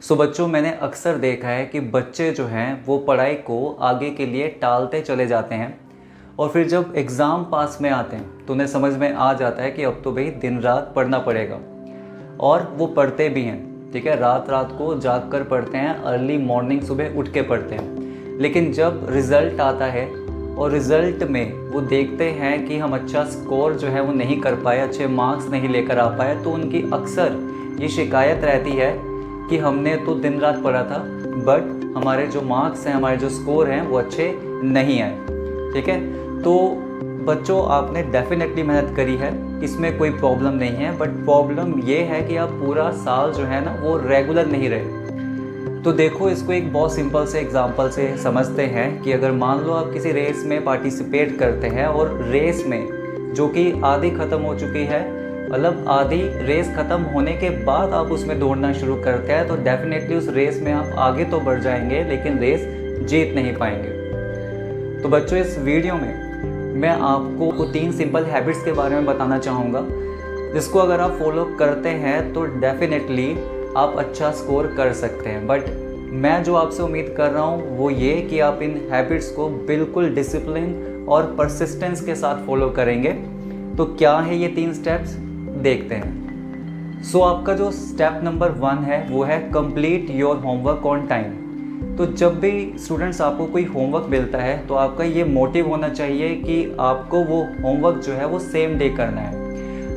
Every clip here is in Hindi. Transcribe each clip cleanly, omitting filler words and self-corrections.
सो बच्चों, मैंने अक्सर देखा है कि बच्चे जो हैं वो पढ़ाई को आगे के लिए टालते चले जाते हैं और फिर जब एग्ज़ाम पास में आते हैं तो उन्हें समझ में आ जाता है कि अब तो भाई दिन रात पढ़ना पड़ेगा। और वो पढ़ते भी हैं, ठीक है, रात रात को जाग कर पढ़ते हैं, अर्ली मॉर्निंग सुबह उठ के पढ़ते हैं। लेकिन जब रिज़ल्ट आता है और रिज़ल्ट में वो देखते हैं कि हम अच्छा स्कोर जो है वो नहीं कर पाए, अच्छे मार्क्स नहीं लेकर आ पाए, तो उनकी अक्सर ये शिकायत रहती है कि हमने तो दिन रात पढ़ा था बट हमारे जो मार्क्स हैं, हमारे जो स्कोर हैं वो अच्छे नहीं आए। ठीक है, तो बच्चों आपने डेफिनेटली मेहनत करी है, इसमें कोई प्रॉब्लम नहीं है, बट प्रॉब्लम ये है कि आप पूरा साल जो है ना वो रेगुलर नहीं रहे। तो देखो, इसको एक बहुत सिंपल से एग्जांपल से समझते हैं कि अगर मान लो आप किसी रेस में पार्टिसिपेट करते हैं और रेस में जो कि आधी ख़त्म हो चुकी है, मतलब आधी रेस ख़त्म होने के बाद आप उसमें दौड़ना शुरू करते हैं, तो डेफिनेटली उस रेस में आप आगे तो बढ़ जाएंगे लेकिन रेस जीत नहीं पाएंगे। तो बच्चों, इस वीडियो में मैं आपको 3 सिंपल हैबिट्स के बारे में बताना चाहूँगा जिसको अगर आप फॉलो करते हैं तो डेफिनेटली आप अच्छा स्कोर कर सकते हैं। बट मैं जो आपसे उम्मीद कर रहा हूँ वो ये कि आप इन हैबिट्स को बिल्कुल डिसिप्लिन और परसिस्टेंस के साथ फॉलो करेंगे। तो क्या है ये 3 स्टेप्स, देखते हैं। सो आपका जो स्टेप नंबर 1 है वो है complete your homework on time. तो जब भी स्टूडेंट्स आपको कोई होमवर्क मिलता है तो आपका ये मोटिव होना चाहिए कि आपको वो होमवर्क जो है वो सेम डे करना है।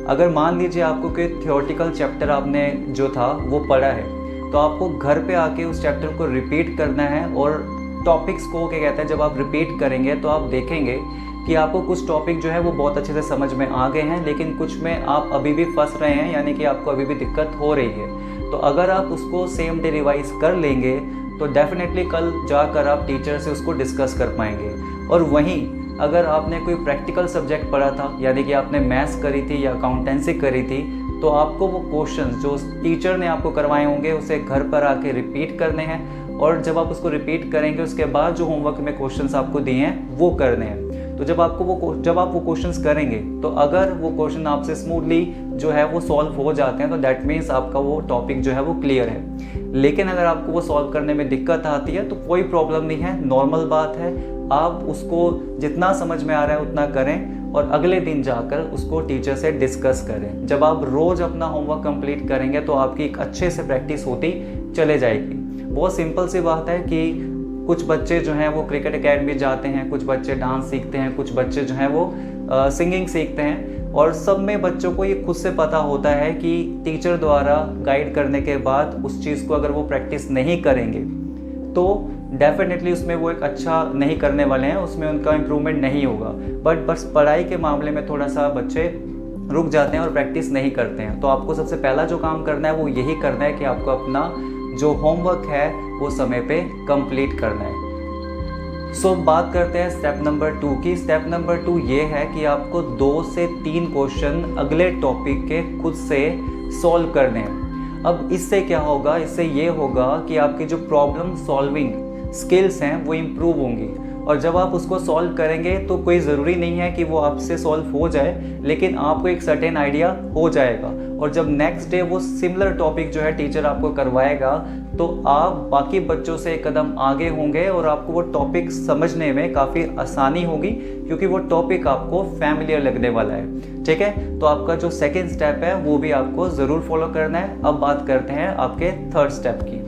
अगर मान लीजिए आपको कोई थियोरेटिकल चैप्टर आपने जो था वो पढ़ा है तो आपको घर पे आके उस चैप्टर को रिपीट करना है। और टॉपिक्स को क्या कहते हैं, जब आप रिपीट करेंगे तो आप देखेंगे कि आपको कुछ टॉपिक जो है वो बहुत अच्छे से समझ में आ गए हैं, लेकिन कुछ में आप अभी भी फंस रहे हैं, यानी कि आपको अभी भी दिक्कत हो रही है। तो अगर आप उसको सेम डे रिवाइज कर लेंगे तो डेफिनेटली कल जाकर आप टीचर से उसको डिस्कस कर पाएंगे। और वहीं अगर आपने कोई प्रैक्टिकल सब्जेक्ट पढ़ा था, यानी कि आपने मैथ्स करी थी या अकाउंटेंसी करी थी, तो आपको वो क्वेश्चंस जो टीचर ने आपको करवाए होंगे उसे घर पर आके रिपीट करने हैं। और जब आप उसको रिपीट करेंगे उसके बाद जो होमवर्क में क्वेश्चंस आपको दिए हैं वो करने हैं। तो जब आप वो क्वेश्चंस करेंगे तो अगर वो क्वेश्चन आपसे स्मूथली जो है वो सॉल्व हो जाते हैं तो दैट मीन्स आपका वो टॉपिक जो है वो क्लियर है। लेकिन अगर आपको वो सॉल्व करने में दिक्कत आती है तो कोई प्रॉब्लम नहीं है, नॉर्मल बात है। आप उसको जितना समझ में आ रहा है उतना करें और अगले दिन जाकर उसको टीचर से डिस्कस करें। जब आप रोज़ अपना होमवर्क कंप्लीट करेंगे तो आपकी एक अच्छे से प्रैक्टिस होती चले जाएगी। बहुत सिंपल सी बात है कि कुछ बच्चे जो हैं वो क्रिकेट एकेडमी जाते हैं, कुछ बच्चे डांस सीखते हैं, कुछ बच्चे जो हैं वो सिंगिंग सीखते हैं, और सब में बच्चों को ये खुद से पता होता है कि टीचर द्वारा गाइड करने के बाद उस चीज़ को अगर वो प्रैक्टिस नहीं करेंगे तो डेफिनेटली उसमें वो एक अच्छा नहीं करने वाले हैं, उसमें उनका इम्प्रूवमेंट नहीं होगा। बट बस पढ़ाई के मामले में थोड़ा सा बच्चे रुक जाते हैं और प्रैक्टिस नहीं करते हैं। तो आपको सबसे पहला जो काम करना है वो यही करना है कि आपको अपना जो होमवर्क है वो समय पे कंप्लीट करना है। सो बात करते हैं स्टेप नंबर 2 की। स्टेप नंबर 2 ये है कि आपको 2 से 3 क्वेश्चन अगले टॉपिक के खुद से सॉल्व करने हैं। अब इससे क्या होगा, इससे ये होगा कि आपकी जो प्रॉब्लम सॉल्विंग स्किल्स हैं वो इम्प्रूव होंगी। और जब आप उसको सॉल्व करेंगे तो कोई ज़रूरी नहीं है कि वो आपसे सॉल्व हो जाए, लेकिन आपको एक सर्टेन आइडिया हो जाएगा। और जब नेक्स्ट डे वो सिमिलर टॉपिक जो है टीचर आपको करवाएगा तो आप बाकी बच्चों से एक कदम आगे होंगे और आपको वो टॉपिक समझने में काफ़ी आसानी होगी, क्योंकि वो टॉपिक आपको फैमिलियर लगने वाला है। ठीक है, तो आपका जो सेकेंड स्टेप है वो भी आपको ज़रूर फॉलो करना है। अब बात करते हैं आपके थर्ड स्टेप की।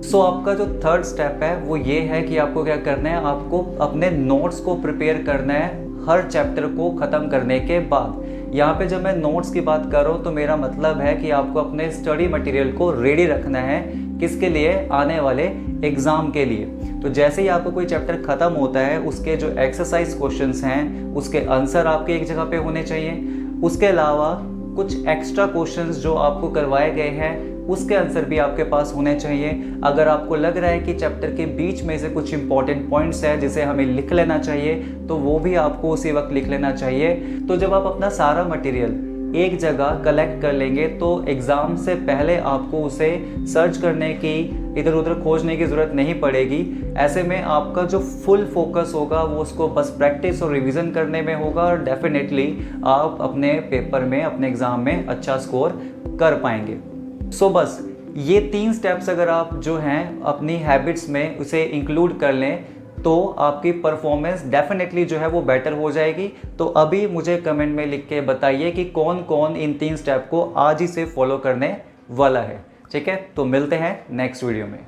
सो आपका जो थर्ड स्टेप है वो ये है कि आपको क्या करना है, आपको अपने नोट्स को प्रिपेयर करना है हर चैप्टर को ख़त्म करने के बाद। यहाँ पे जब मैं नोट्स की बात कर रहा हूँ तो मेरा मतलब है कि आपको अपने स्टडी मटेरियल को रेडी रखना है, किसके लिए, आने वाले एग्ज़ाम के लिए। तो जैसे ही आपको कोई चैप्टर ख़त्म होता है उसके जो एक्सरसाइज क्वेश्चंस हैं उसके आंसर आपके एक जगह पे होने चाहिए। उसके अलावा कुछ एक्स्ट्रा क्वेश्चंस जो आपको करवाए गए हैं उसके आंसर भी आपके पास होने चाहिए। अगर आपको लग रहा है कि चैप्टर के बीच में से कुछ इंपॉर्टेंट पॉइंट्स है जिसे हमें लिख लेना चाहिए तो वो भी आपको उसी वक्त लिख लेना चाहिए। तो जब आप अपना सारा मटेरियल एक जगह कलेक्ट कर लेंगे तो एग्ज़ाम से पहले आपको उसे सर्च करने की, इधर उधर खोजने की ज़रूरत नहीं पड़ेगी। ऐसे में आपका जो फुल फोकस होगा वो उसको बस प्रैक्टिस और रिवीजन करने में होगा और डेफिनेटली आप अपने पेपर में, अपने एग्ज़ाम में अच्छा स्कोर कर पाएंगे। सो बस ये 3 स्टेप्स अगर आप जो हैं अपनी हैबिट्स में उसे इंक्लूड कर लें तो आपकी परफॉर्मेंस डेफिनेटली जो है वो बेटर हो जाएगी। तो अभी मुझे कमेंट में लिख के बताइए कि कौन कौन इन 3 स्टेप को आज ही से फॉलो करने वाला है। ठीक है, तो मिलते हैं नेक्स्ट वीडियो में।